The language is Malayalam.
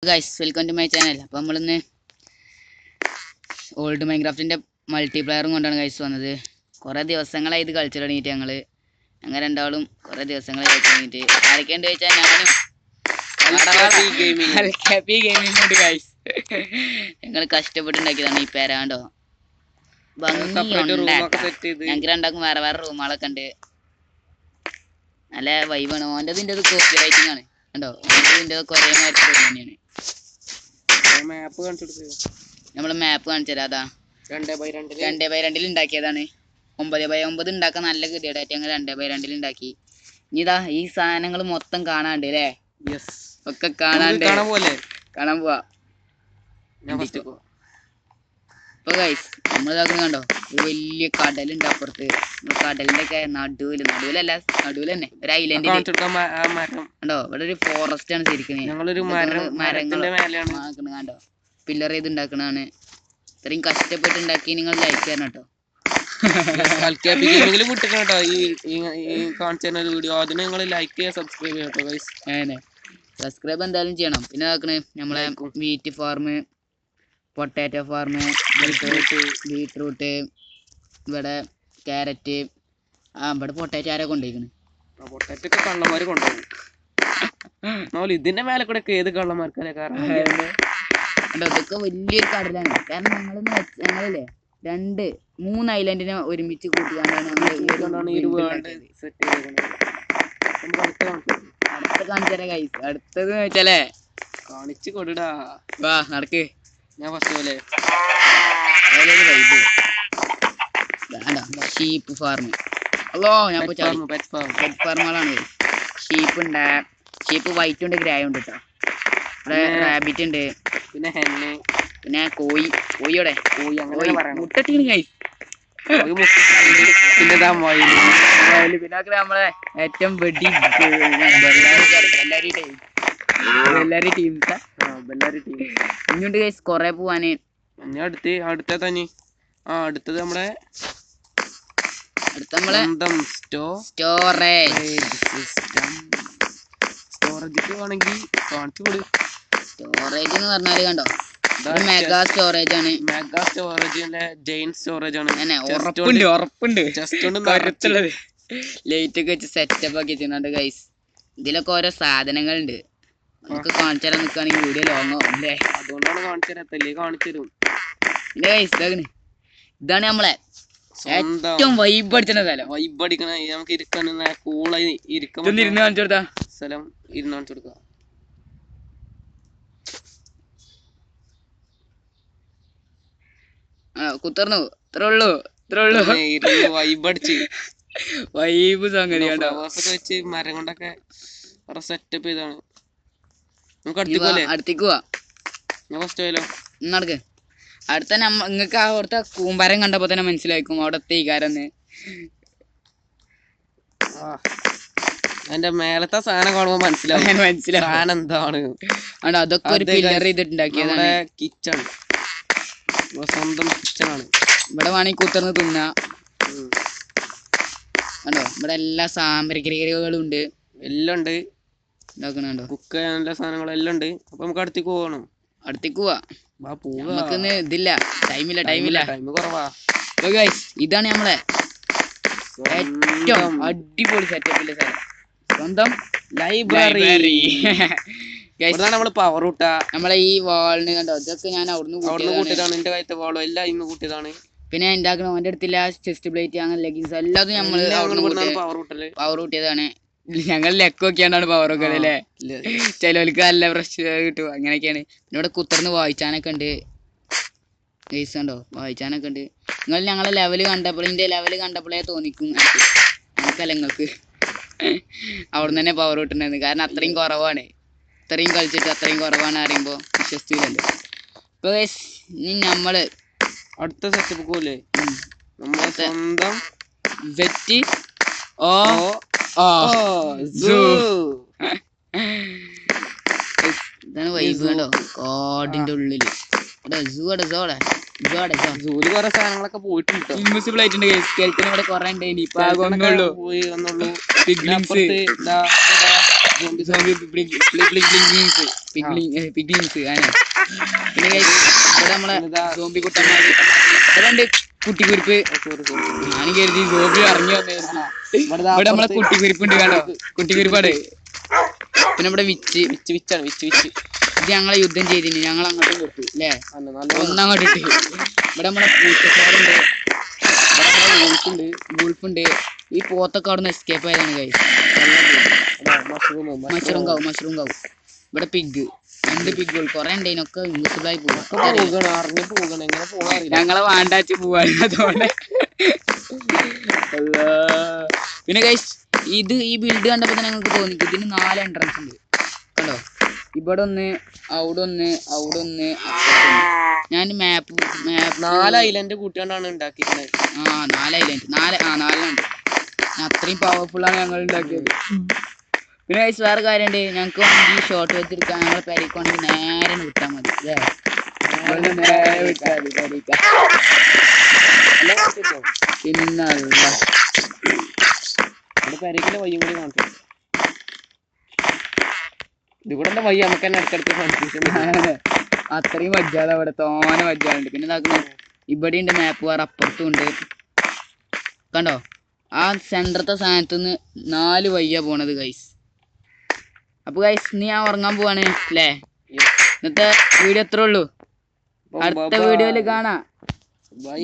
Guys welcome to my channel. അപ്പോൾ നമ്മളിന്ന് ഓൾഡ് മൈൻക്രാഫ്റ്റിൻ്റെ മൾട്ടിപ്ലെയറും കൊണ്ടാണ് ഗൈസ് വന്നത്. കുറേ ദിവസങ്ങളായി ഇത് കളിച്ചു തുടങ്ങിയിട്ട് ഞങ്ങൾ രണ്ടാളും കുറേ ദിവസങ്ങളായി കളിച്ചു തുടങ്ങിയിട്ട് ആരൊക്കെയുണ്ട് ചോദിച്ചാൽ ഞാനും ഗെയിമിംഗ് ഉണ്ട് ഗൈസ്. ഞങ്ങൾ കഷ്ടപ്പെട്ടുണ്ടാക്കിയതാണ് ഈ പേരാണ്ടോ. ഞങ്ങൾക്ക് രണ്ടാക്കും വേറെ വേറെ റൂമുകളൊക്കെ ഉണ്ട്. നല്ല വൈബാണ്. ഓൻ്റെ ഇതിൻ്റെ കോപ്പി റൈറ്റിംഗ് ആണ് കണ്ടോ. ഇതിൻ്റെ കുറേ മാർക്ക് തന്നെയാണ്. നമ്മള് മാപ്പ് കാണിച്ചു തരാം. അതാ 2x2 ഉണ്ടാക്കിയതാണ്. 9x9 ഉണ്ടാക്കാൻ നല്ല ഗതികേടായിട്ട് ഞങ്ങൾ 2x2 ഉണ്ടാക്കി. ഇനി ഇതാ ഈ സാധനങ്ങൾ മൊത്തം കാണാണ്ട് അല്ലേ? ഒക്കെ കാണാണ്ട് കാണാൻ പോവാ. ഇപ്പൊ ഗൈസ് നമ്മളിതാക്കുന്ന കണ്ടോ, ഒരു വലിയ കടലുണ്ട് അപ്പുറത്ത്. കടലിന്റെ ഒക്കെ നടുവിലല്ല നടുവിൽ തന്നെ ഒരു ഐലൻഡ് കണ്ടോ. ഇവിടെ ഒരു ഫോറസ്റ്റ് ആണ് ശരിക്കും. മരങ്ങൾ കണ്ടോ, പില്ലർ ചെയ്ത് ഉണ്ടാക്കണതാണ്. ഇത്രയും കഷ്ടപ്പെട്ട് ഉണ്ടാക്കി നിങ്ങൾ ലൈക്ക് ചെയ്യണം കേട്ടോ. സബ്സ്ക്രൈബ് എന്തായാലും ചെയ്യണം. പിന്നെ നോക്കണേ നമ്മളെ wheat farm, potato farm, beetroot, ഇവിടെ ക്യാരറ്റ്. ഇവിടെ പൊട്ടാറ്റോ ആരെ കൊണ്ടുപോയിക്കണ്? പൊട്ടാറ്റോ കള്ളന്മാര് കൊണ്ടുപോകും. ഇതിന്റെ മേലെ കൂടെ ഏത് കള്ളന്മാർക്കല്ലേ? കാരണം ഇതൊക്കെ വലിയൊരു കടലാണ്. കാരണം ഞങ്ങളില്ലേ 2-3 ഐലൻഡിനെ ഒരുമിച്ച് കൂട്ടിക്കാണ്ടാണ് അടുത്ത കാണിച്ചാലേ ഗൈസ്. അടുത്തത് വെച്ചാലേ കാണിച്ചു കൊടുടാ. വാ നടക്ക്. ഞാൻ ഫസ്റ്റ് പോലെ ഷീപ്പ് ഫാർമ്. അല്ലോ ഞാൻ പെറ്റ് ഫാർമുകളാണ്. ഷീപ്പ് ഉണ്ട്. ഷീപ്പ് വൈറ്റ് ഉണ്ട്, ഗ്രേ ഉണ്ട് കേട്ടോ. ഇവിടെ റാബിറ്റ് ഉണ്ട്, പിന്നെ ഹെന്ന്, പിന്നെ കോഴിയോടെ മുട്ടട്ടീന് ഗൈസ്. പിന്നെ നമ്മളെ ഏറ്റവും വെടി ഇനിയുണ്ട് ഗൈസ് കൊറേ പോവാന്. അടുത്തത് നമ്മളെ സ്റ്റോറേജ് വേണമെങ്കിൽ കാണിച്ചു കൊടു. സ്റ്റോറേജ് എന്ന് പറഞ്ഞാല് കണ്ടോ, മെഗാ സ്റ്റോറേജ് ആണ്. മെഗാ സ്റ്റോറേജ് ജെയിൻ സ്റ്റോറേജ് ആണ്. ഉറപ്പുണ്ട്. ലൈറ്റ് ഒക്കെ വെച്ച് സെറ്റപ്പ് ആക്കി വെച്ചിട്ടുണ്ട് ഗൈസ്. ഇതിലൊക്കെ ഓരോ സാധനങ്ങളുണ്ട്. നമുക്ക് കാണിച്ചു തരാൻ നിൽക്കുകയാണെങ്കിൽ വീഡിയോ ലോങ്ങോ അല്ലേ? അതുകൊണ്ടാണ് കാണിച്ചു തരും. പിന്നെ ഗൈസ് ഇതാണ് നമ്മളെ ഏറ്റവും വൈബ് അടിച്ച സ്ഥലം. വൈബ് അടിക്കണ നമുക്ക് ഇരിക്കാൻ കൂളായി ഇരിക്കാൻ കാണിച്ചു കൊടുത്താ സ്ഥലം ഇരുന്ന് കാണിച്ചു കൊടുക്കാം. കുത്തർന്നു. ഇത്രേ ഉള്ളൂ. വൈബ് സംഗതി വെച്ച് മരം കൊണ്ടൊക്കെ സെറ്റപ്പ് ചെയ്താണ്. നമുക്ക് അടുത്തേക്ക് പോവാ. ഞാൻ ഫസ്റ്റ് പോയാലോ? നടക്ക്. അടുത്ത നിങ്ങക്ക് അവിടുത്തെ കൂമ്പാരം കണ്ടപ്പോ തന്നെ മനസ്സിലാക്കും അവിടത്തെ ഈ കാരന്ന്. എന്റെ മേലത്തെ സാധനം കാണുമ്പോ മനസ്സിലാവും സാധനം എന്താണ്. അതൊക്കെ ഒരു പില്ലർ ചെയ്തിട്ടുണ്ടാക്കിയതാണ്. കിച്ചൺ, സ്വന്തം കിച്ചണാണ്. ഇവിടെ വേണമെങ്കിൽ കുത്തർന്ന് തിന്നാ കണ്ടോ. ഇവിടെ എല്ലാ സാമ്പരികകളും ഉണ്ട്, എല്ലാം ഉണ്ട്. ഇതാക്കണോ കുക്ക് ചെയ്യാനുള്ള സാധനങ്ങളെല്ലാം ഉണ്ട്. അപ്പൊ നമുക്ക് അടുത്തേക്ക് പോകണം. അടുത്തേക്ക് പോവാ. നമുക്ക് ഇതില്ല, ടൈമില്ല. ടൈം കുറവാ. ഇതാണ് നമ്മളെ ഏറ്റവും അടിപൊളി സെറ്റപ്പിലെ സ്ഥലം, സ്വന്തം ലൈബ്രറി. നമ്മള് പവർ കൂട്ടാ. നമ്മളെ ഈ വാളിന് കണ്ടോ, ഇതൊക്കെ ഞാൻ അവിടുന്ന് കൂട്ടിയതാണ്. എന്റെ കയ്യത്തെ വാളും എല്ലാം ഇന്ന് കൂട്ടിയതാണ്. പിന്നെ ഉണ്ടാക്കണ ഓന്റെ അടുത്തില്ല ചെസ്റ്റ് പ്ലേറ്റ് അങ്ങനെ ലെഗിൻസ് എല്ലാതും നമ്മള് പവർ കൂട്ടിയതാണ്. ഞങ്ങൾ ലെക്കൊക്കെയാണ് പവർ ഒക്കെ അല്ലേ. ചിലവർക്ക് നല്ല ഫ്രഷ് കിട്ടും, അങ്ങനെയൊക്കെയാണ്. പിന്നെ ഇവിടെ കുത്തർന്ന് വായിച്ചാനൊക്കെ ഉണ്ട് ഗൈസ് കണ്ടോ, വായിച്ചാനൊക്കെ ഉണ്ട്. നിങ്ങൾ ഞങ്ങളെ ലെവല് കണ്ടപ്പോഴേ തോന്നിക്കും എനിക്കല്ല നിങ്ങൾക്ക് അവിടുന്ന് തന്നെ പവർ കിട്ടുന്നത്. കാരണം അത്രയും കുറവാണ്. ഇത്രയും കളിച്ചിട്ട് അത്രയും കുറവാണ് അറിയുമ്പോൾ വിശ്വസിച്ചില്ലല്ലോ. ഇപ്പൊ ഗൈസ് ഇനി നമ്മള് അടുത്ത സെറ്റപ്പ് പോലെ നമ്മളെ സ്വന്തം ഇതാണ് വൈബ് കണ്ടോ. കാടിന്റെ ഉള്ളില് സൂല് കുറെ സാധനങ്ങളൊക്കെ പോയിട്ടുണ്ട്. ഇൻവിസിബിൾ ആയിട്ടുണ്ട്. സ്കെൽറ്റൻ ഇവിടെ കുറെ ഉണ്ട്. പിഗ്ലിങ്സ് അങ്ങനെ. പിന്നെ guys, ഇവിടെ നമ്മളെ സോംബി കുട്ടന്മാര് ഇവിടെ ഉണ്ട്. കുട്ടിക്കുരിപ്പ് ഞാൻ കരുതി സോംബി ഇറങ്ങി വന്നായിരുന്നു. ഇവിടെ നമ്മളെ കുട്ടിക്കുരിപ്പുണ്ട് കണ്ടോ, കുട്ടിക്കുരിപ്പാട്. പിന്നെ ഇവിടെ വിച്ചാണ് വിച്ച് ഇത് ഞങ്ങളെ യുദ്ധം ചെയ്തിന്, ഞങ്ങൾ അങ്ങോട്ടും കൊടുത്തു അല്ലേ, ഒന്നങ്ങോട്ട് ഇട്ട്. ഇവിടെ നമ്മളെ പൂച്ചക്കാരുണ്ട്, ഇവിടെ നമ്മളെ വൂൾഫുണ്ട്. ഈ പോത്തൊക്കെ അവിടെ നിന്ന് എസ്കേപ്പ് ആയതാണ് ഗൈസ്. മഷ്റൂം കാവും. ഇവിടെ പിഗ്, 2 പിഗുകൾ കുറെ ഉണ്ടതിനൊക്കെ ഇൻവിസിബിൾ ആയി പോകും. ഞങ്ങളെ വാണ്ടാച്ച് പോവാണ് അതുകൊണ്ട്. പിന്നെ ഗൈസ് ഈ ബിൽഡ് കണ്ടപ്പോ തന്നെ ഞങ്ങൾക്ക് തോന്നി ഇതിന് 4 എൻട്രൻസ് ഉണ്ട് കണ്ടോ. ഇവിടെ ഒന്ന്, അവിടെ ഒന്ന്, ഞാൻ മാപ്പ് 4 ഐലൻഡ് കൂട്ടിക്കൊണ്ടാണ് ഉണ്ടാക്കിയിരുന്നത്. 4 ഐലൻഡ് 4 അത്രയും പവർഫുൾ ആണ് ഞങ്ങൾ ഉണ്ടാക്കിയത്. പിന്നെ ഗൈസ് വേറെ കാര്യമുണ്ട്, ഞങ്ങൾക്ക് വേണമെങ്കിൽ ഷോർട്ട് വെച്ചെടുക്കാൻ ഞങ്ങൾ പെരയ്ക്ക് നേരെ വിട്ടാൽ മതി അല്ലേ, നേരെ വിട്ടാൽ മതി പിന്നല്ല. പെരയ്ക്കുള്ള വയ്യും കൂടി കാണിച്ചു. ഇതിവിടെ എന്താ വയ്യ നമുക്ക് തന്നെ ഇടയ്ക്കിടയ്ക്ക് കൺഫ്യൂഷൻ. അത്രയും വജ്ജാതെ അവിടെ തോനെ വജ്ജാലുണ്ട്. പിന്നെ ഇതാക്കുന്നു ഇവിടെ ഉണ്ട് മാപ്പ് വേറെ അപ്പുറത്തും ഉണ്ട് കണ്ടോ. ആ സെൻറ്ററത്തെ സ്ഥാനത്ത് നിന്ന് 4 വയ്യ പോണത് ഗൈസ്. അപ്പൊ ഗൈസ് നീ ഞാൻ ഉറങ്ങാൻ പോവാണ് അല്ലേ. ഇന്നത്തെ വീഡിയോ എത്ര ഉള്ളൂ, അടുത്ത വീഡിയോയിൽ കാണാം. ബൈ.